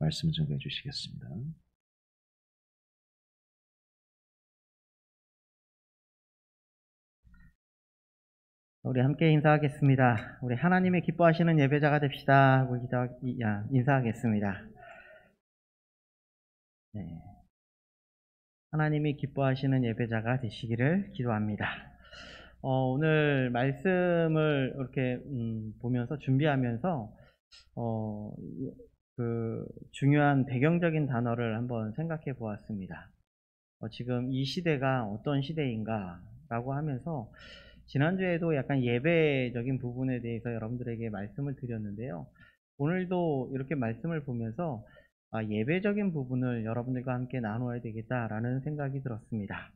말씀 증거해 주시겠습니다. 우리 함께 인사하겠습니다. 우리 하나님의 기뻐하시는 예배자가 됩시다 하고 인사하겠습니다. 네. 하나님이 기뻐하시는 예배자가 되시기를 기도합니다. 오늘 말씀을 이렇게 보면서 준비하면서 그 중요한 배경적인 단어를 한번 생각해 보았습니다. 지금 이 시대가 어떤 시대인가 라고 하면서 지난주에도 약간 예배적인 부분에 대해서 여러분들에게 말씀을 드렸는데요. 오늘도 이렇게 말씀을 보면서 예배적인 부분을 여러분들과 함께 나누어야 되겠다라는 생각이 들었습니다.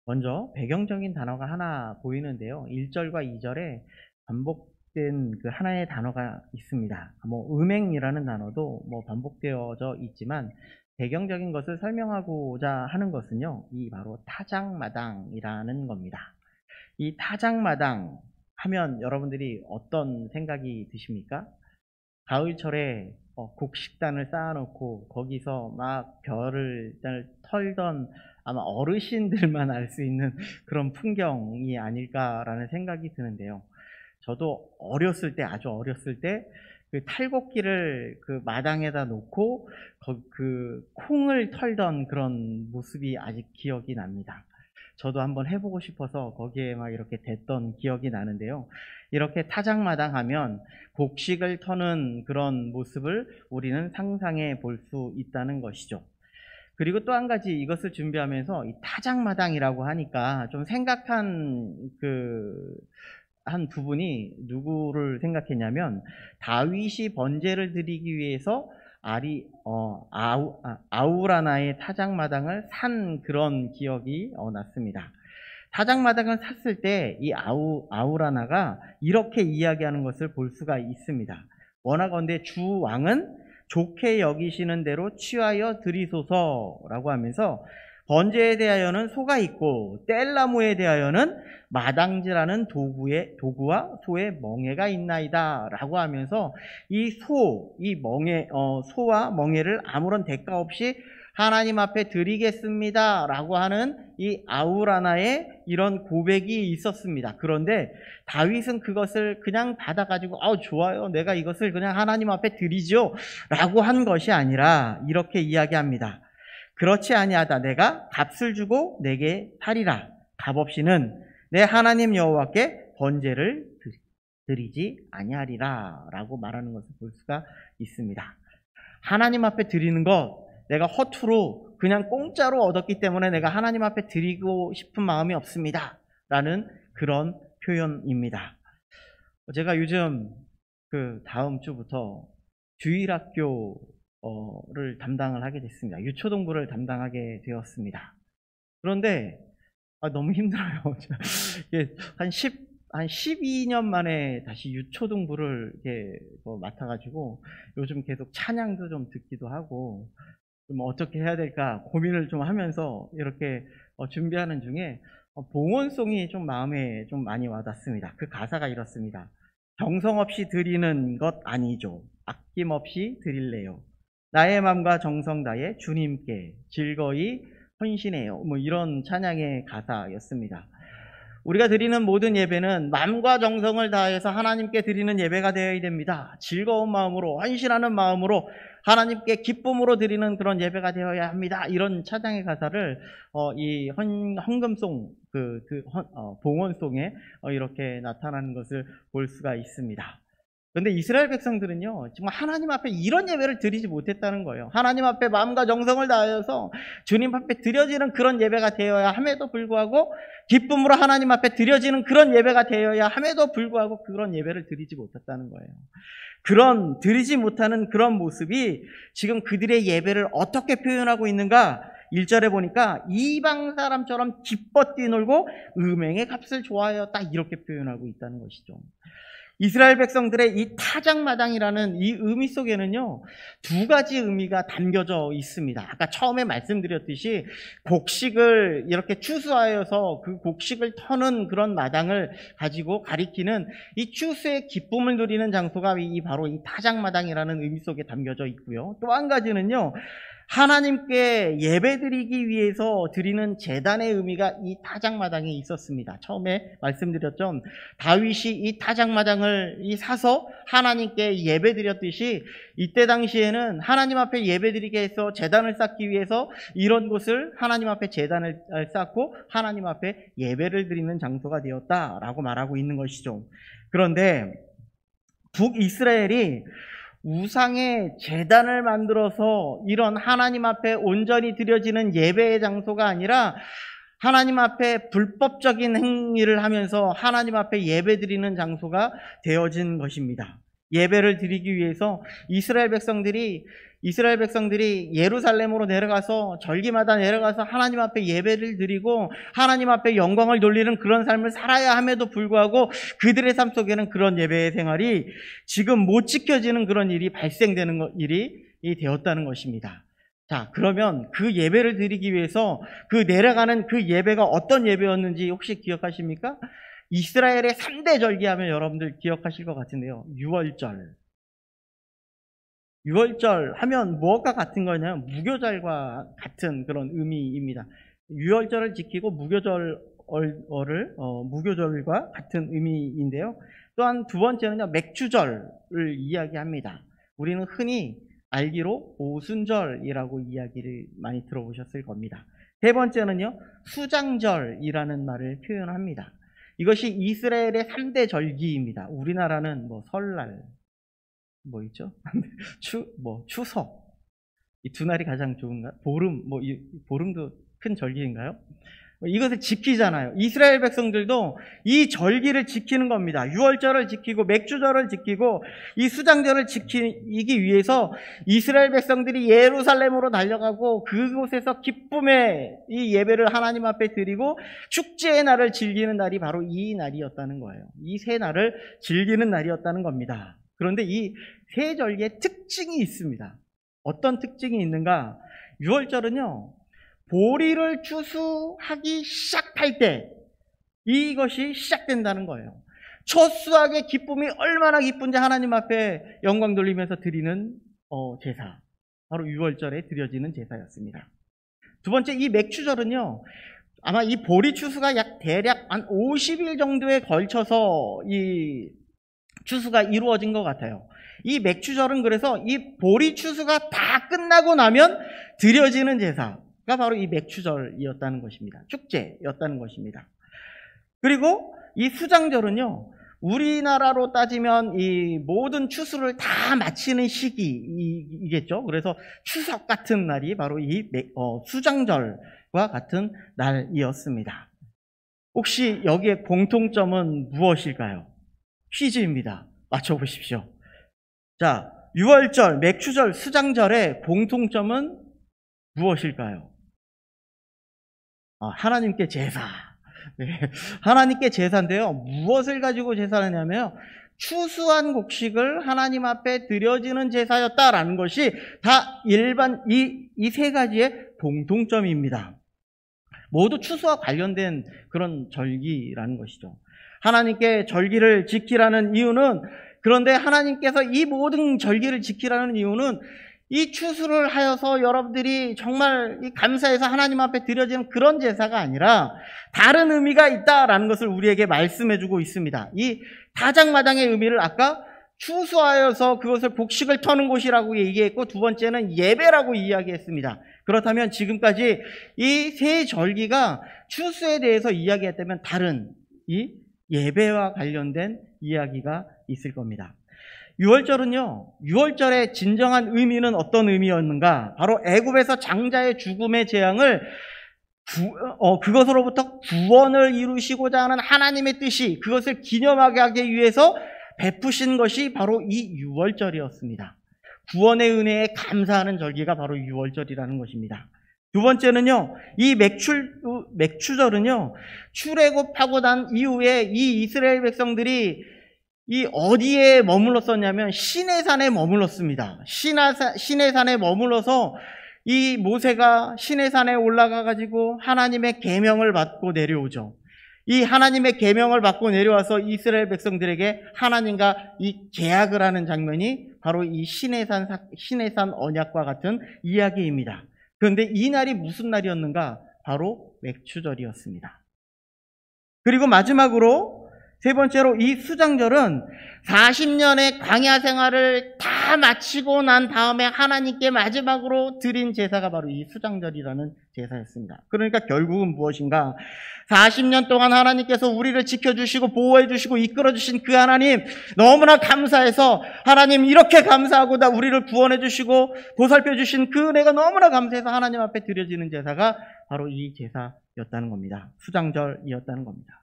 먼저 배경적인 단어가 하나 보이는데요. 1절과 2절에 반복된 그 하나의 단어가 있습니다. 음행이라는 단어도 반복되어져 있지만 배경적인 것을 설명하고자 하는 것은요, 이 바로 타작마당이라는 겁니다. 이 타작마당 하면 여러분들이 어떤 생각이 드십니까? 가을철에 곡식단을 쌓아놓고 거기서 막 벼를 털던 아마 어르신들만 알 수 있는 그런 풍경이 아닐까라는 생각이 드는데요. 저도 아주 어렸을 때 그 탈곡기를 그 마당에다 놓고 그 콩을 털던 그런 모습이 아직 기억이 납니다. 저도 한번 해보고 싶어서 거기에 막 이렇게 댔던 기억이 나는데요. 이렇게 타작마당 하면 곡식을 터는 그런 모습을 우리는 상상해 볼 수 있다는 것이죠. 그리고 또 한 가지 이것을 준비하면서 이 타작마당이라고 하니까 좀 생각한 한 부분이 누구를 생각했냐면 다윗이 번제를 드리기 위해서 아우라나의 타작마당을 산 그런 기억이 났습니다. 타작마당을 샀을 때 이 아우라나가 이렇게 이야기하는 것을 볼 수가 있습니다. 원하건대 주 왕은 좋게 여기시는 대로 취하여 드리소서라고 하면서 번제에 대하여는 소가 있고 뗄나무에 대하여는 마당질하는 도구와 소의 멍에가 있나이다 라고 하면서 이 소와 멍에를 아무런 대가 없이 하나님 앞에 드리겠습니다 라고 하는 이 아우라나의 이런 고백이 있었습니다. 그런데 다윗은 그것을 그냥 받아가지고 좋아요, 내가 이것을 그냥 하나님 앞에 드리죠 라고 한 것이 아니라 이렇게 이야기합니다. 그렇지 아니하다. 내가 값을 주고 내게 하리라. 값 없이는 내 하나님 여호와께 번제를 드리지 아니하리라 라고 말하는 것을 볼 수가 있습니다. 하나님 앞에 드리는 것, 내가 허투루 그냥 공짜로 얻었기 때문에 내가 하나님 앞에 드리고 싶은 마음이 없습니다 라는 그런 표현입니다. 제가 요즘 다음 주부터 주일학교를 담당을 하게 됐습니다. 유초동부를 담당하게 되었습니다. 그런데 너무 힘들어요. 한 12년 만에 다시 유초동부를 이렇게 맡아가지고 요즘 계속 찬양도 좀 듣기도 하고 좀 어떻게 해야 될까 고민을 좀 하면서 이렇게 준비하는 중에 봉헌송이 좀 마음에 좀 많이 와닿습니다. 그 가사가 이렇습니다. 정성 없이 드리는 것 아니죠. 아낌없이 드릴래요. 나의 마음과 정성 다해 주님께 즐거이 헌신해요. 이런 찬양의 가사였습니다. 우리가 드리는 모든 예배는 마음과 정성을 다해서 하나님께 드리는 예배가 되어야 됩니다. 즐거운 마음으로, 헌신하는 마음으로 하나님께 기쁨으로 드리는 그런 예배가 되어야 합니다. 이런 찬양의 가사를 이 헌금송, 봉헌송에 이렇게 나타나는 것을 볼 수가 있습니다. 그런데 이스라엘 백성들은요, 정말 하나님 앞에 이런 예배를 드리지 못했다는 거예요. 하나님 앞에 마음과 정성을 다하여서 주님 앞에 드려지는 그런 예배가 되어야 함에도 불구하고, 기쁨으로 하나님 앞에 드려지는 그런 예배가 되어야 함에도 불구하고 그런 예배를 드리지 못했다는 거예요. 그런 드리지 못하는 그런 모습이 지금 그들의 예배를 어떻게 표현하고 있는가? 1절에 보니까 이방 사람처럼 기뻐 뛰놀고 음행의 값을 좋아하여 딱 이렇게 표현하고 있다는 것이죠. 이스라엘 백성들의 이 타작마당이라는 이 의미 속에는요, 두 가지 의미가 담겨져 있습니다. 아까 처음에 말씀드렸듯이 곡식을 이렇게 추수하여서 그 곡식을 터는 그런 마당을 가지고 가리키는 이 추수의 기쁨을 누리는 장소가 바로 이 타작마당이라는 의미 속에 담겨져 있고요. 또 한 가지는요, 하나님께 예배드리기 위해서 드리는 제단의 의미가 이 타작마당에 있었습니다. 처음에 말씀드렸죠. 다윗이 이 타작마당을 사서 하나님께 예배드렸듯이 이때 당시에는 하나님 앞에 예배드리게 해서 제단을 쌓기 위해서 이런 곳을 하나님 앞에 제단을 쌓고 하나님 앞에 예배를 드리는 장소가 되었다라고 말하고 있는 것이죠. 그런데 북이스라엘이 우상의 제단을 만들어서 이런 하나님 앞에 온전히 드려지는 예배의 장소가 아니라 하나님 앞에 불법적인 행위를 하면서 하나님 앞에 예배드리는 장소가 되어진 것입니다. 예배를 드리기 위해서 이스라엘 백성들이 예루살렘으로 내려가서 절기마다 내려가서 하나님 앞에 예배를 드리고 하나님 앞에 영광을 돌리는 그런 삶을 살아야 함에도 불구하고 그들의 삶 속에는 그런 예배의 생활이 지금 못 지켜지는 그런 일이 발생되는 일이 되었다는 것입니다. 자, 그러면 그 예배를 드리기 위해서 그 내려가는 그 예배가 어떤 예배였는지 혹시 기억하십니까? 이스라엘의 3대 절기하면 여러분들 기억하실 것 같은데요. 유월절 하면 무엇과 같은 거냐면 무교절과 같은 그런 의미입니다. 유월절을 지키고 무교절과 같은 의미인데요. 또한 두 번째는요, 맥주절을 이야기합니다. 우리는 흔히 알기로 오순절이라고 이야기를 많이 들어보셨을 겁니다. 세 번째는요, 수장절이라는 말을 표현합니다. 이것이 이스라엘의 3대 절기입니다. 우리나라는 설날, 있죠? 추석. 이 두 날이 가장 좋은가? 보름도 큰 절기인가요? 이것을 지키잖아요. 이스라엘 백성들도 이 절기를 지키는 겁니다. 유월절을 지키고 맥주절을 지키고 이 수장절을 지키기 위해서 이스라엘 백성들이 예루살렘으로 달려가고 그곳에서 기쁨의 이 예배를 하나님 앞에 드리고 축제의 날을 즐기는 날이 바로 이 날이었다는 거예요. 이 세 날을 즐기는 날이었다는 겁니다. 그런데 이 세 절기의 특징이 있습니다. 어떤 특징이 있는가? 유월절은요, 보리를 추수하기 시작할 때 이것이 시작된다는 거예요. 첫 수확의 기쁨이 얼마나 기쁜지 하나님 앞에 영광 돌리면서 드리는 제사, 바로 유월절에 드려지는 제사였습니다. 두 번째, 이 맥주절은요, 아마 이 보리 추수가 대략 한 50일 정도에 걸쳐서 이 추수가 이루어진 것 같아요. 이 맥주절은 그래서 이 보리 추수가 다 끝나고 나면 드려지는 제사가 바로 이 맥주절이었다는 것입니다. 축제였다는 것입니다. 그리고 이 수장절은요, 우리나라로 따지면 이 모든 추수를 다 마치는 시기이겠죠. 그래서 추석 같은 날이 바로 이 수장절과 같은 날이었습니다. 혹시 여기에 공통점은 무엇일까요? 퀴즈입니다. 맞춰보십시오. 자, 유월절, 맥주절, 수장절의 공통점은 무엇일까요? 하나님께 제사. 네, 하나님께 제사인데요. 무엇을 가지고 제사를 하냐면요, 추수한 곡식을 하나님 앞에 드려지는 제사였다라는 것이 다 이 세 가지의 공통점입니다. 모두 추수와 관련된 그런 절기라는 것이죠. 하나님께 절기를 지키라는 이유는, 그런데 하나님께서 이 모든 절기를 지키라는 이유는 이 추수를 하여서 여러분들이 정말 감사해서 하나님 앞에 드려지는 그런 제사가 아니라 다른 의미가 있다라는 것을 우리에게 말씀해주고 있습니다. 이 타작마당의 의미를 아까 추수하여서 그것을 곡식을 터는 곳이라고 얘기했고, 두 번째는 예배라고 이야기했습니다. 그렇다면 지금까지 이 세 절기가 추수에 대해서 이야기했다면 다른 이 예배와 관련된 이야기가 있을 겁니다. 유월절은요, 유월절의 진정한 의미는 어떤 의미였는가? 바로 애굽에서 장자의 죽음의 재앙을 그것으로부터 구원을 이루시고자 하는 하나님의 뜻이, 그것을 기념하게 하기 위해서 베푸신 것이 바로 이 유월절이었습니다. 구원의 은혜에 감사하는 절기가 바로 유월절이라는 것입니다. 두 번째는요, 이 맥주절은요, 출애굽하고 난 이후에 이 이스라엘 백성들이 이 어디에 머물렀었냐면 시내산에 머물렀습니다. 시내산에 머물러서 이 모세가 시내산에 올라가 가지고 하나님의 계명을 받고 내려오죠. 이 하나님의 계명을 받고 내려와서 이스라엘 백성들에게 하나님과 이 계약을 하는 장면이 바로 이 시내산 언약과 같은 이야기입니다. 그런데 이 날이 무슨 날이었는가? 바로 맥추절이었습니다. 그리고 마지막으로 세 번째로 이 수장절은 40년의 광야 생활을 다 마치고 난 다음에 하나님께 마지막으로 드린 제사가 바로 이 수장절이라는 제사였습니다. 그러니까 결국은 무엇인가? 40년 동안 하나님께서 우리를 지켜주시고 보호해주시고 이끌어주신 그 하나님 너무나 감사해서 하나님 이렇게 감사하고 우리를 구원해주시고 보살펴주신 그 은혜가 너무나 감사해서 하나님 앞에 드려지는 제사가 바로 이 제사였다는 겁니다. 수장절이었다는 겁니다.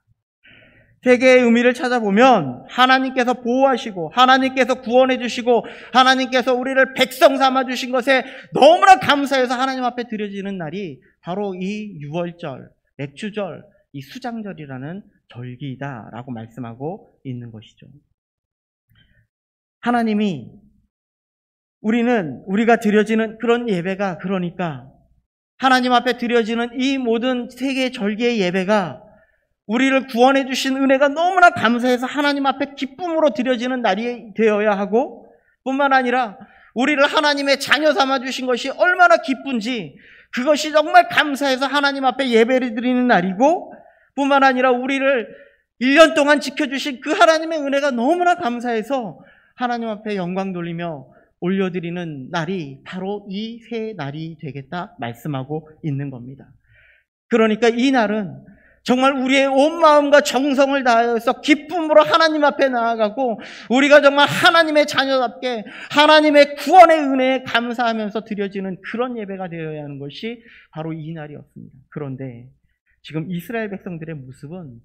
세계의 의미를 찾아보면 하나님께서 보호하시고 하나님께서 구원해 주시고 하나님께서 우리를 백성 삼아 주신 것에 너무나 감사해서 하나님 앞에 드려지는 날이 바로 이 유월절, 맥추절, 이 수장절이라는 절기다라고 말씀하고 있는 것이죠. 하나님이 우리가 드려지는 그런 예배가 그러니까 하나님 앞에 드려지는 이 모든 세계 절기의 예배가 우리를 구원해 주신 은혜가 너무나 감사해서 하나님 앞에 기쁨으로 드려지는 날이 되어야 하고 뿐만 아니라 우리를 하나님의 자녀 삼아 주신 것이 얼마나 기쁜지 그것이 정말 감사해서 하나님 앞에 예배를 드리는 날이고 뿐만 아니라 우리를 1년 동안 지켜주신 그 하나님의 은혜가 너무나 감사해서 하나님 앞에 영광 돌리며 올려드리는 날이 바로 이 세 날이 되겠다 말씀하고 있는 겁니다. 그러니까 이 날은 정말 우리의 온 마음과 정성을 다해서 기쁨으로 하나님 앞에 나아가고 우리가 정말 하나님의 자녀답게 하나님의 구원의 은혜에 감사하면서 드려지는 그런 예배가 되어야 하는 것이 바로 이 날이었습니다. 그런데 지금 이스라엘 백성들의 모습은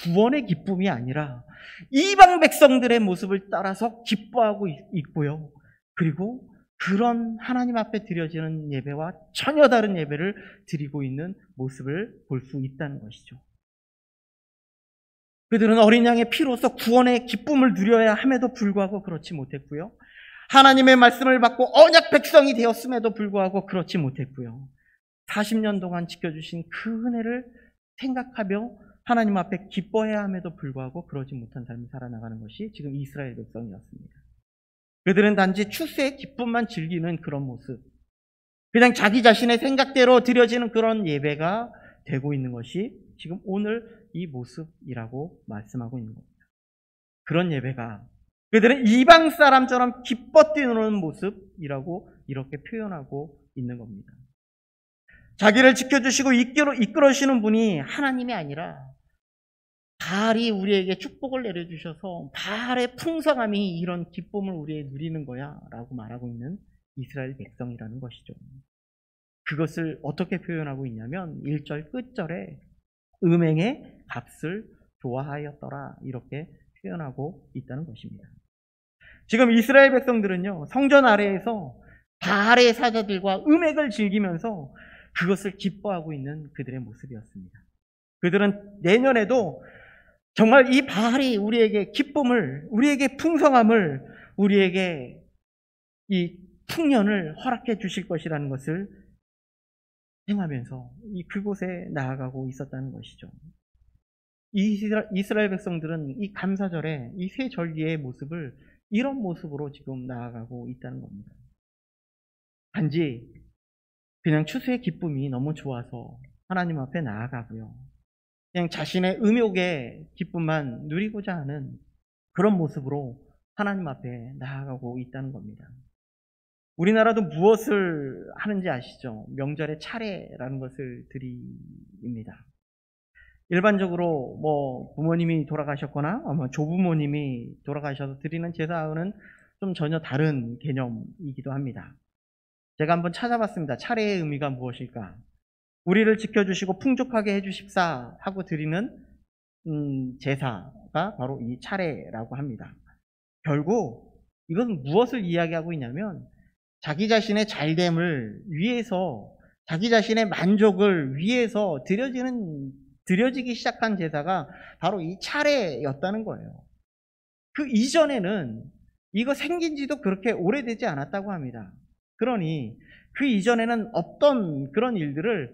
구원의 기쁨이 아니라 이방 백성들의 모습을 따라서 기뻐하고 있고요. 그리고 그런 하나님 앞에 드려지는 예배와 전혀 다른 예배를 드리고 있는 모습을 볼 수 있다는 것이죠. 그들은 어린 양의 피로서 구원의 기쁨을 누려야 함에도 불구하고 그렇지 못했고요. 하나님의 말씀을 받고 언약 백성이 되었음에도 불구하고 그렇지 못했고요. 40년 동안 지켜주신 그 은혜를 생각하며 하나님 앞에 기뻐해야 함에도 불구하고 그러지 못한 삶을 살아나가는 것이 지금 이스라엘 백성이었습니다. 그들은 단지 출세의 기쁨만 즐기는 그런 모습, 그냥 자기 자신의 생각대로 드려지는 그런 예배가 되고 있는 것이 지금 오늘 이 모습이라고 말씀하고 있는 겁니다. 그런 예배가 그들은 이방 사람처럼 기뻐 뛰노는 모습이라고 이렇게 표현하고 있는 겁니다. 자기를 지켜주시고 이끌어주시는 분이 하나님이 아니라 바알이 우리에게 축복을 내려주셔서 바알의 풍성함이 이런 기쁨을 우리에 누리는 거야 라고 말하고 있는 이스라엘 백성이라는 것이죠. 그것을 어떻게 표현하고 있냐면 1절 끝절에 음행의 값을 좋아하였더라 이렇게 표현하고 있다는 것입니다. 지금 이스라엘 백성들은요 성전 아래에서 바알의 사자들과 음행을 즐기면서 그것을 기뻐하고 있는 그들의 모습이었습니다. 그들은 내년에도 정말 이 바알이 우리에게 기쁨을, 우리에게 풍성함을, 우리에게 이 풍년을 허락해 주실 것이라는 것을 행하면서 그곳에 나아가고 있었다는 것이죠. 이스라엘 백성들은 이 감사절에 이 세 절기의 모습을 이런 모습으로 지금 나아가고 있다는 겁니다. 단지 그냥 추수의 기쁨이 너무 좋아서 하나님 앞에 나아가고요. 그냥 자신의 음욕의 기쁨만 누리고자 하는 그런 모습으로 하나님 앞에 나아가고 있다는 겁니다. 우리나라도 무엇을 하는지 아시죠? 명절에 차례라는 것을 드립니다. 일반적으로 부모님이 돌아가셨거나 조부모님이 돌아가셔서 드리는 제사와는 좀 전혀 다른 개념이기도 합니다. 제가 한번 찾아봤습니다. 차례의 의미가 무엇일까? 우리를 지켜주시고 풍족하게 해주십사 하고 드리는 제사가 바로 이 차례라고 합니다. 결국 이것은 무엇을 이야기하고 있냐면 자기 자신의 잘됨을 위해서 자기 자신의 만족을 위해서 드려지기 시작한 제사가 바로 이 차례였다는 거예요. 그 이전에는 이거 생긴 지도 그렇게 오래되지 않았다고 합니다. 그러니 그 이전에는 없던 그런 일들을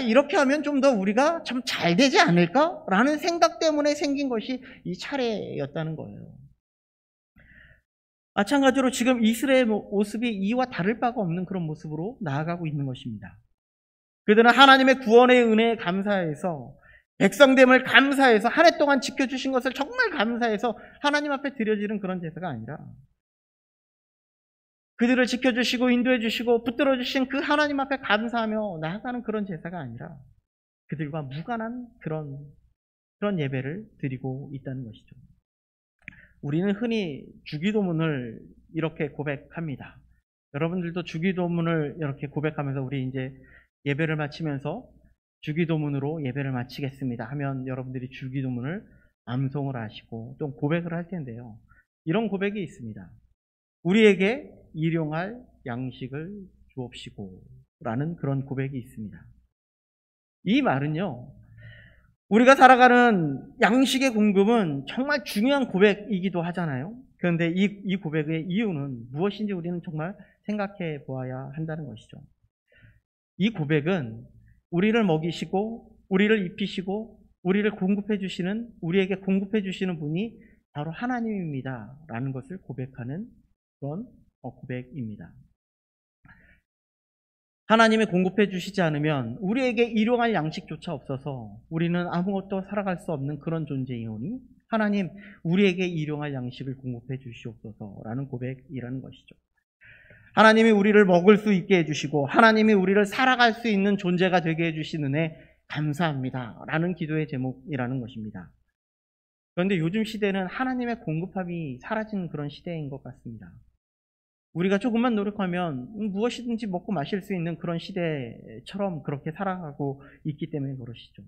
이렇게 하면 좀 더 우리가 참 잘 되지 않을까라는 생각 때문에 생긴 것이 이 차례였다는 거예요. 마찬가지로 지금 이스라엘 모습이 이와 다를 바가 없는 그런 모습으로 나아가고 있는 것입니다. 그들은 하나님의 구원의 은혜에 감사해서, 백성됨을 감사해서, 한 해 동안 지켜주신 것을 정말 감사해서 하나님 앞에 드려지는 그런 제사가 아니라, 그들을 지켜주시고 인도해주시고 붙들어주신 그 하나님 앞에 감사하며 나아가는 그런 제사가 아니라 그들과 무관한 그런 예배를 드리고 있다는 것이죠. 우리는 흔히 주기도문을 이렇게 고백합니다. 여러분들도 주기도문을 이렇게 고백하면서 우리 이제 예배를 마치면서 주기도문으로 예배를 마치겠습니다 하면 여러분들이 주기도문을 암송을 하시고 또 고백을 할 텐데요. 이런 고백이 있습니다. 우리에게 일용할 양식을 주옵시고 라는 그런 고백이 있습니다. 이 말은요, 우리가 살아가는 양식의 공급은 정말 중요한 고백이기도 하잖아요. 그런데 이 고백의 이유는 무엇인지 우리는 정말 생각해 보아야 한다는 것이죠. 이 고백은 우리를 먹이시고 우리를 입히시고 우리를 공급해 주시는, 우리에게 공급해 주시는 분이 바로 하나님입니다 라는 것을 고백하는 그런 고백입니다. 하나님이 공급해 주시지 않으면 우리에게 일용할 양식조차 없어서 우리는 아무것도 살아갈 수 없는 그런 존재이오니 하나님, 우리에게 일용할 양식을 공급해 주시옵소서라는 고백이라는 것이죠. 하나님이 우리를 먹을 수 있게 해주시고 하나님이 우리를 살아갈 수 있는 존재가 되게 해주신 은혜 감사합니다 라는 기도의 제목이라는 것입니다. 그런데 요즘 시대는 하나님의 공급함이 사라진 그런 시대인 것 같습니다. 우리가 조금만 노력하면 무엇이든지 먹고 마실 수 있는 그런 시대처럼 그렇게 살아가고 있기 때문에 그러시죠.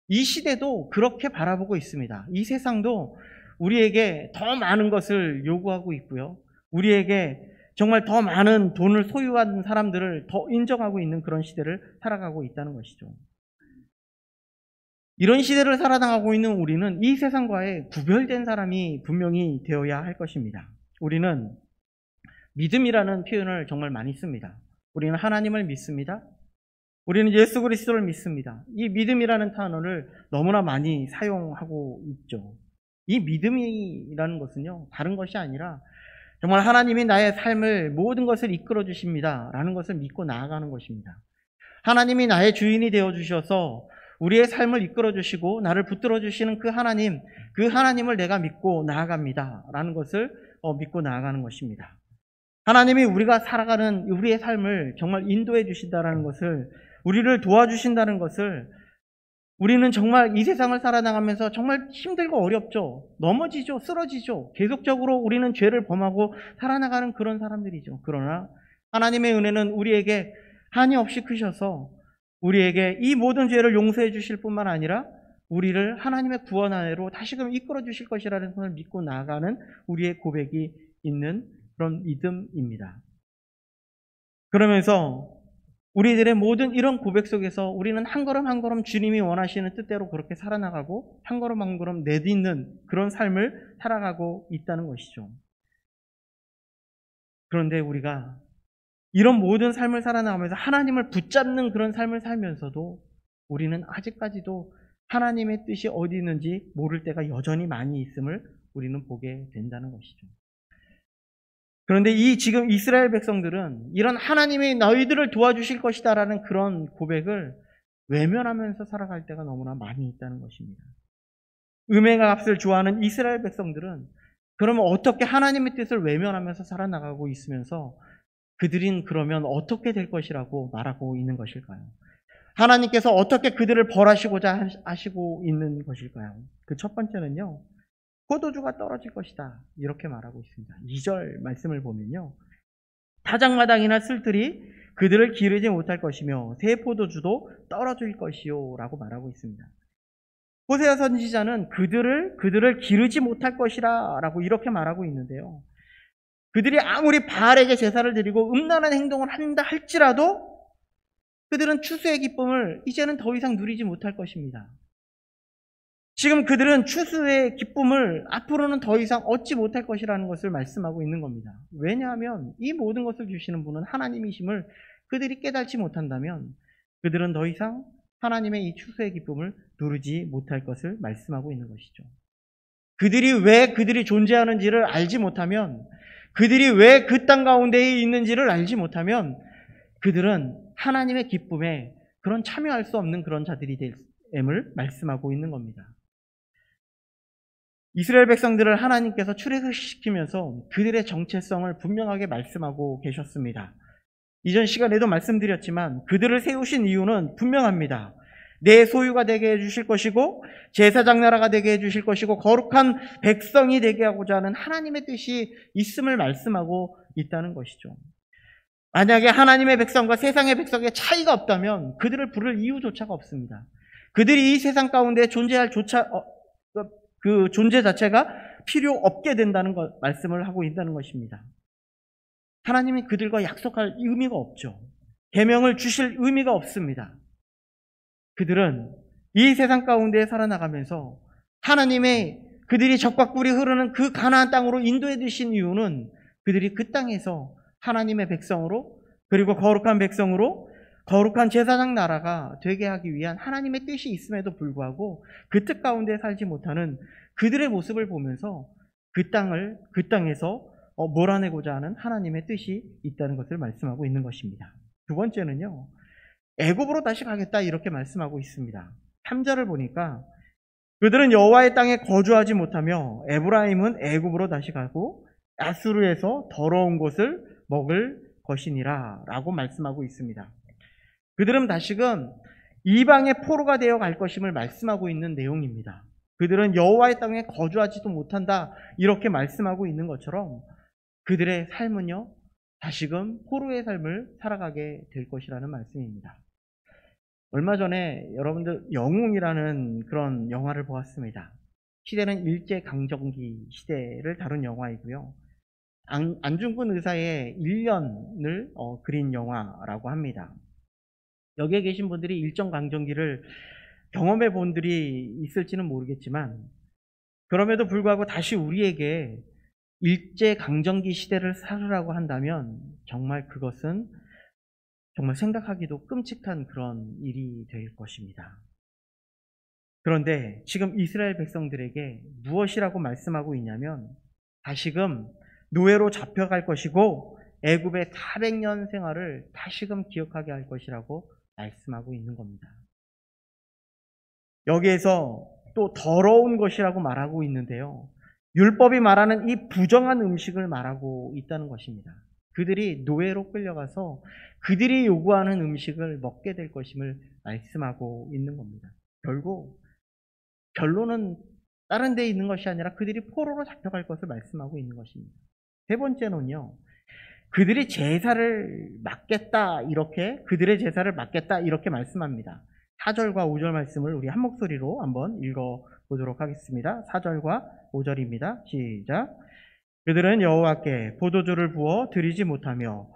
이 시대도 그렇게 바라보고 있습니다. 이 세상도 우리에게 더 많은 것을 요구하고 있고요. 우리에게 정말 더 많은 돈을 소유한 사람들을 더 인정하고 있는 그런 시대를 살아가고 있다는 것이죠. 이런 시대를 살아나가고 있는 우리는 이 세상과의 구별된 사람이 분명히 되어야 할 것입니다. 우리는 믿음이라는 표현을 정말 많이 씁니다. 우리는 하나님을 믿습니다. 우리는 예수 그리스도를 믿습니다. 이 믿음이라는 단어를 너무나 많이 사용하고 있죠. 이 믿음이라는 것은요, 다른 것이 아니라 정말 하나님이 나의 삶을 모든 것을 이끌어 주십니다 라는 것을 믿고 나아가는 것입니다. 하나님이 나의 주인이 되어 주셔서 우리의 삶을 이끌어 주시고 나를 붙들어 주시는 그 하나님을 내가 믿고 나아갑니다 라는 것을 믿고 나아가는 것입니다. 하나님이 우리가 살아가는 우리의 삶을 정말 인도해 주신다는 것을, 우리를 도와주신다는 것을, 우리는 정말 이 세상을 살아나가면서 정말 힘들고 어렵죠. 넘어지죠. 쓰러지죠. 계속적으로 우리는 죄를 범하고 살아나가는 그런 사람들이죠. 그러나 하나님의 은혜는 우리에게 한이 없이 크셔서 우리에게 이 모든 죄를 용서해 주실 뿐만 아니라 우리를 하나님의 구원 안으로 다시금 이끌어 주실 것이라는 것을 믿고 나아가는 우리의 고백이 있는 그런 믿음입니다. 그러면서 우리들의 모든 이런 고백 속에서 우리는 한 걸음 한 걸음 주님이 원하시는 뜻대로 그렇게 살아나가고 한 걸음 한 걸음 내딛는 그런 삶을 살아가고 있다는 것이죠. 그런데 우리가 이런 모든 삶을 살아나가면서 하나님을 붙잡는 그런 삶을 살면서도 우리는 아직까지도 하나님의 뜻이 어디 있는지 모를 때가 여전히 많이 있음을 우리는 보게 된다는 것이죠. 그런데 지금 이스라엘 백성들은 이런 하나님이 너희들을 도와주실 것이다라는 그런 고백을 외면하면서 살아갈 때가 너무나 많이 있다는 것입니다. 음행의 값을 좋아하는 이스라엘 백성들은 그러면 어떻게 하나님의 뜻을 외면하면서 살아나가고 있으면서 그들은 그러면 어떻게 될 것이라고 말하고 있는 것일까요? 하나님께서 어떻게 그들을 벌하시고자 하시고 있는 것일까요? 그 첫 번째는요, 포도주가 떨어질 것이다 이렇게 말하고 있습니다. 2절 말씀을 보면요, 타작마당이나 쓸들이 그들을 기르지 못할 것이며 새 포도주도 떨어질 것이요 라고 말하고 있습니다. 호세아 선지자는 그들을 기르지 못할 것이라 라고 이렇게 말하고 있는데요, 그들이 아무리 바알에게 제사를 드리고 음란한 행동을 한다 할지라도 그들은 추수의 기쁨을 이제는 더 이상 누리지 못할 것입니다. 지금 그들은 추수의 기쁨을 앞으로는 더 이상 얻지 못할 것이라는 것을 말씀하고 있는 겁니다. 왜냐하면 이 모든 것을 주시는 분은 하나님이심을 그들이 깨닫지 못한다면 그들은 더 이상 하나님의 이 추수의 기쁨을 누리지 못할 것을 말씀하고 있는 것이죠. 그들이 왜 그들이 존재하는지를 알지 못하면, 그들이 왜 그 땅 가운데에 있는지를 알지 못하면 그들은 하나님의 기쁨에 그런 참여할 수 없는 그런 자들이 됨을 말씀하고 있는 겁니다. 이스라엘 백성들을 하나님께서 출애굽시키면서 그들의 정체성을 분명하게 말씀하고 계셨습니다. 이전 시간에도 말씀드렸지만 그들을 세우신 이유는 분명합니다. 내 소유가 되게 해주실 것이고 제사장 나라가 되게 해주실 것이고 거룩한 백성이 되게 하고자 하는 하나님의 뜻이 있음을 말씀하고 있다는 것이죠. 만약에 하나님의 백성과 세상의 백성의 차이가 없다면 그들을 부를 이유조차가 없습니다. 그들이 이 세상 가운데 존재할 그 존재 자체가 필요 없게 된다는 것, 말씀을 하고 있다는 것입니다. 하나님이 그들과 약속할 의미가 없죠. 계명을 주실 의미가 없습니다. 그들은 이 세상 가운데 살아나가면서 하나님의 그들이 적과 꿀이 흐르는 그 가나안 땅으로 인도해 주신 이유는 그들이 그 땅에서 하나님의 백성으로, 그리고 거룩한 백성으로 거룩한 제사장 나라가 되게 하기 위한 하나님의 뜻이 있음에도 불구하고 그 뜻 가운데 살지 못하는 그들의 모습을 보면서 그 땅에서 몰아내고자 하는 하나님의 뜻이 있다는 것을 말씀하고 있는 것입니다. 두 번째는요, 애굽으로 다시 가겠다 이렇게 말씀하고 있습니다. 3절을 보니까 그들은 여호와의 땅에 거주하지 못하며 에브라임은 애굽으로 다시 가고 아수르에서 더러운 것을 먹을 것이니라 라고 말씀하고 있습니다. 그들은 다시금 이방의 포로가 되어 갈 것임을 말씀하고 있는 내용입니다. 그들은 여호와의 땅에 거주하지도 못한다 이렇게 말씀하고 있는 것처럼 그들의 삶은요 다시금 포로의 삶을 살아가게 될 것이라는 말씀입니다. 얼마 전에 여러분들 영웅이라는 그런 영화를 보았습니다. 시대는 일제강점기 시대를 다룬 영화이고요. 안중근 의사의 1년을 그린 영화라고 합니다. 여기에 계신 분들이 일정강점기를 경험해 본 분들이 있을지는 모르겠지만 그럼에도 불구하고 다시 우리에게 일제강점기 시대를 살으라고 한다면 정말 그것은 정말 생각하기도 끔찍한 그런 일이 될 것입니다. 그런데 지금 이스라엘 백성들에게 무엇이라고 말씀하고 있냐면 다시금 노예로 잡혀갈 것이고 애굽의 400년 생활을 다시금 기억하게 할 것이라고 말씀하고 있는 겁니다. 여기에서 또 더러운 것이라고 말하고 있는데요. 율법이 말하는 이 부정한 음식을 말하고 있다는 것입니다. 그들이 노예로 끌려가서 그들이 요구하는 음식을 먹게 될 것임을 말씀하고 있는 겁니다. 결국 결론은 다른 데에 있는 것이 아니라 그들이 포로로 잡혀갈 것을 말씀하고 있는 것입니다. 세 번째는요. 그들이 제사를 맡겠다 이렇게 그들의 제사를 맡겠다 이렇게 말씀합니다. 4절과 5절 말씀을 우리 한 목소리로 한번 읽어보도록 하겠습니다. 4절과 5절입니다. 시작. 그들은 여호와께 포도주를 부어 드리지 못하며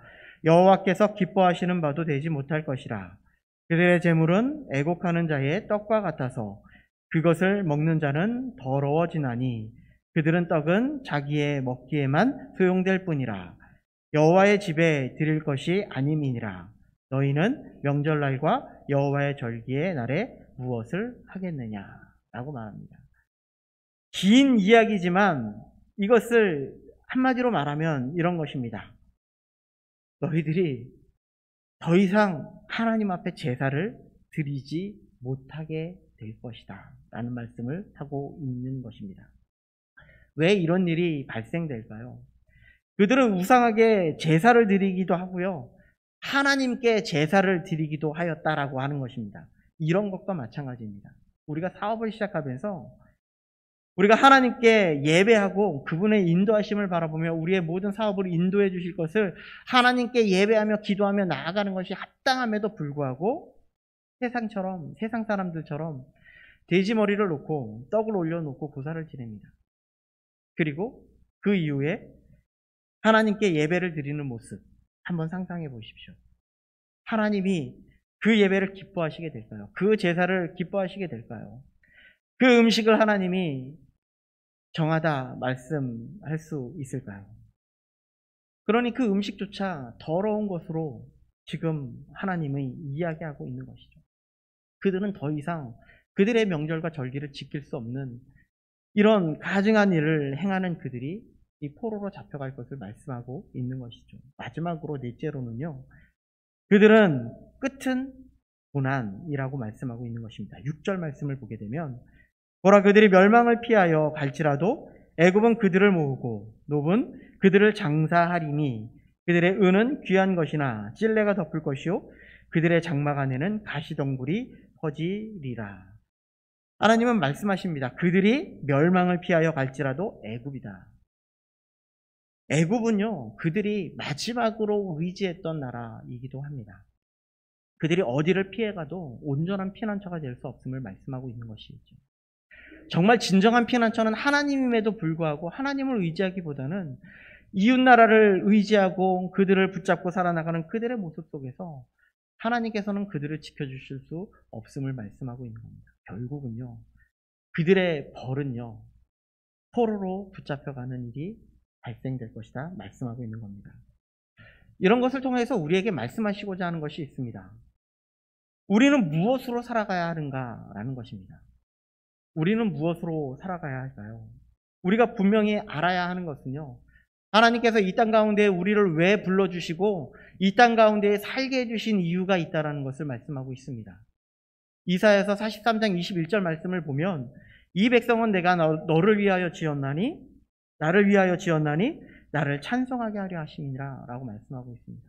여호와께서 기뻐하시는 바도 되지 못할 것이라. 그들의 제물은 애곡하는 자의 떡과 같아서 그것을 먹는 자는 더러워지나니 그들은 떡은 자기의 먹기에만 소용될 뿐이라. 여호와의 집에 드릴 것이 아님이니라. 너희는 명절날과 여호와의 절기의 날에 무엇을 하겠느냐 라고 말합니다. 긴 이야기지만 이것을 한마디로 말하면 이런 것입니다. 너희들이 더 이상 하나님 앞에 제사를 드리지 못하게 될 것이다 라는 말씀을 하고 있는 것입니다. 왜 이런 일이 발생될까요? 그들은 우상에게 제사를 드리기도 하고요. 하나님께 제사를 드리기도 하였다라고 하는 것입니다. 이런 것과 마찬가지입니다. 우리가 사업을 시작하면서 우리가 하나님께 예배하고 그분의 인도하심을 바라보며 우리의 모든 사업을 인도해 주실 것을 하나님께 예배하며 기도하며 나아가는 것이 합당함에도 불구하고 세상 사람들처럼 돼지머리를 놓고 떡을 올려놓고 고사를 지냅니다. 그리고 그 이후에 하나님께 예배를 드리는 모습 한번 상상해 보십시오. 하나님이 그 예배를 기뻐하시게 될까요? 그 제사를 기뻐하시게 될까요? 그 음식을 하나님이 정하다 말씀할 수 있을까요? 그러니 그 음식조차 더러운 것으로 지금 하나님이 이야기하고 있는 것이죠. 그들은 더 이상 그들의 명절과 절기를 지킬 수 없는 이런 가증한 일을 행하는 그들이 이 포로로 잡혀갈 것을 말씀하고 있는 것이죠. 마지막으로 넷째로는요, 그들은 끝은 고난이라고 말씀하고 있는 것입니다. 6절 말씀을 보게 되면 보라 그들이 멸망을 피하여 갈지라도 애굽은 그들을 모으고 노은 그들을 장사하리니 그들의 은은 귀한 것이나 찔레가 덮을 것이요 그들의 장막 안에는 가시덩굴이 퍼지리라. 하나님은 말씀하십니다. 그들이 멸망을 피하여 갈지라도 애굽이다. 애굽은요, 그들이 마지막으로 의지했던 나라이기도 합니다. 그들이 어디를 피해가도 온전한 피난처가 될 수 없음을 말씀하고 있는 것이죠. 정말 진정한 피난처는 하나님임에도 불구하고 하나님을 의지하기보다는 이웃나라를 의지하고 그들을 붙잡고 살아나가는 그들의 모습 속에서 하나님께서는 그들을 지켜주실 수 없음을 말씀하고 있는 겁니다. 결국은요, 그들의 벌은요, 포로로 붙잡혀가는 일이 발생될 것이다 말씀하고 있는 겁니다. 이런 것을 통해서 우리에게 말씀하시고자 하는 것이 있습니다. 우리는 무엇으로 살아가야 하는가라는 것입니다. 우리는 무엇으로 살아가야 할까요? 우리가 분명히 알아야 하는 것은요, 하나님께서 이 땅 가운데 우리를 왜 불러주시고 이 땅 가운데 살게 해주신 이유가 있다는 것을 말씀하고 있습니다. 이사야서 43장 21절 말씀을 보면 이 백성은 내가 너를 위하여 지었나니 나를 위하여 지었나니 나를 찬송하게 하려 하심이니라 라고 말씀하고 있습니다.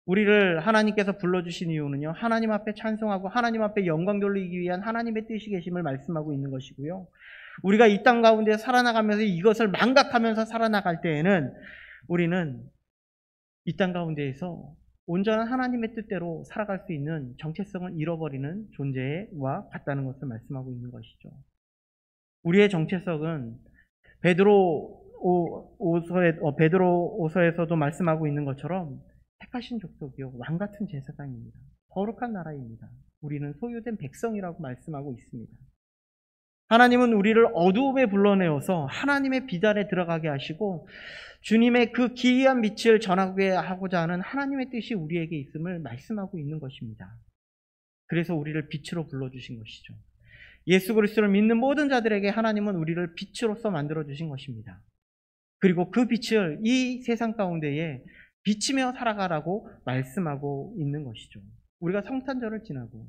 우리를 하나님께서 불러주신 이유는요, 하나님 앞에 찬송하고 하나님 앞에 영광 돌리기 위한 하나님의 뜻이 계심을 말씀하고 있는 것이고요, 우리가 이 땅 가운데 살아나가면서 이것을 망각하면서 살아나갈 때에는 우리는 이 땅 가운데에서 온전한 하나님의 뜻대로 살아갈 수 있는 정체성을 잃어버리는 존재와 같다는 것을 말씀하고 있는 것이죠. 우리의 정체성은 베드로오서에서도 말씀하고 있는 것처럼 택하신 족속이요 왕같은 제사장입니다. 거룩한 나라입니다. 우리는 소유된 백성이라고 말씀하고 있습니다. 하나님은 우리를 어두움에 불러내어서 하나님의 빛 아래 들어가게 하시고 주님의 그 기이한 빛을 전하게 하고자 하는 하나님의 뜻이 우리에게 있음을 말씀하고 있는 것입니다. 그래서 우리를 빛으로 불러주신 것이죠. 예수 그리스도를 믿는 모든 자들에게 하나님은 우리를 빛으로서 만들어주신 것입니다. 그리고 그 빛을 이 세상 가운데에 비치며 살아가라고 말씀하고 있는 것이죠. 우리가 성탄절을 지나고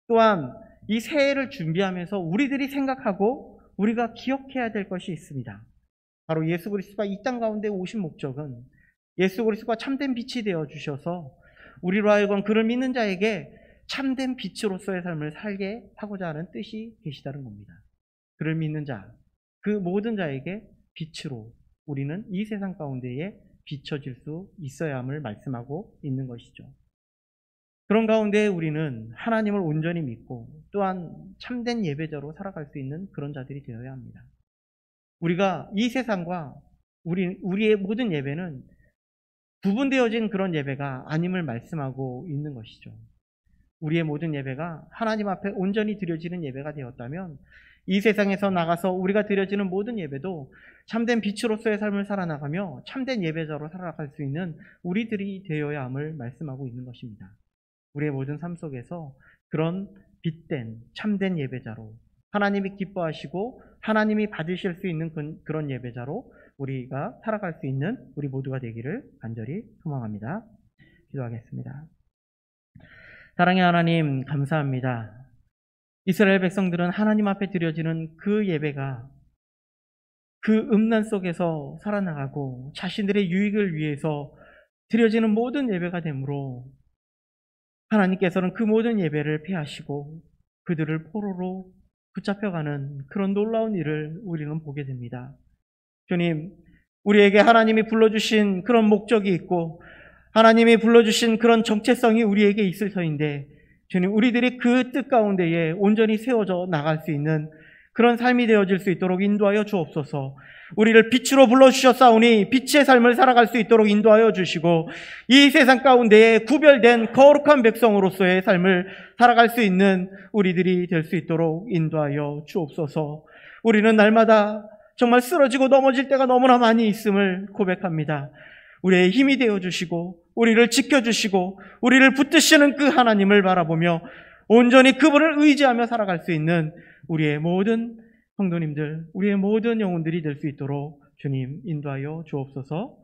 또한 이 새해를 준비하면서 우리들이 생각하고 우리가 기억해야 될 것이 있습니다. 바로 예수 그리스도가 이 땅 가운데 오신 목적은 예수 그리스도가 참된 빛이 되어 주셔서 우리로 하여금 그를 믿는 자에게 참된 빛으로서의 삶을 살게 하고자 하는 뜻이 계시다는 겁니다. 그를 믿는 자, 그 모든 자에게 빛으로 우리는 이 세상 가운데에 비춰질 수 있어야 함을 말씀하고 있는 것이죠. 그런 가운데 우리는 하나님을 온전히 믿고 또한 참된 예배자로 살아갈 수 있는 그런 자들이 되어야 합니다. 우리가 이 세상과 우리의 모든 예배는 구분되어진 그런 예배가 아님을 말씀하고 있는 것이죠. 우리의 모든 예배가 하나님 앞에 온전히 드려지는 예배가 되었다면 이 세상에서 나가서 우리가 드려지는 모든 예배도 참된 빛으로서의 삶을 살아나가며 참된 예배자로 살아갈 수 있는 우리들이 되어야 함을 말씀하고 있는 것입니다. 우리의 모든 삶 속에서 그런 빛된 참된 예배자로 하나님이 기뻐하시고 하나님이 받으실 수 있는 그런 예배자로 우리가 살아갈 수 있는 우리 모두가 되기를 간절히 소망합니다. 기도하겠습니다. 사랑의 하나님, 감사합니다. 이스라엘 백성들은 하나님 앞에 드려지는 그 예배가 그 음란 속에서 살아나가고 자신들의 유익을 위해서 드려지는 모든 예배가 되므로 하나님께서는 그 모든 예배를 폐하시고 그들을 포로로 붙잡혀가는 그런 놀라운 일을 우리는 보게 됩니다. 주님, 우리에게 하나님이 불러주신 그런 목적이 있고 하나님이 불러주신 그런 정체성이 우리에게 있을 터인데 주님, 우리들이 그 뜻 가운데에 온전히 세워져 나갈 수 있는 그런 삶이 되어질 수 있도록 인도하여 주옵소서. 우리를 빛으로 불러주셨사오니 빛의 삶을 살아갈 수 있도록 인도하여 주시고, 이 세상 가운데에 구별된 거룩한 백성으로서의 삶을 살아갈 수 있는 우리들이 될 수 있도록 인도하여 주옵소서. 우리는 날마다 정말 쓰러지고 넘어질 때가 너무나 많이 있음을 고백합니다. 우리의 힘이 되어주시고 우리를 지켜주시고 우리를 붙드시는 그 하나님을 바라보며 온전히 그분을 의지하며 살아갈 수 있는 우리의 모든 성도님들, 우리의 모든 영혼들이 될 수 있도록 주님 인도하여 주옵소서.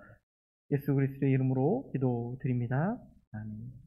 예수 그리스도의 이름으로 기도드립니다. 아멘.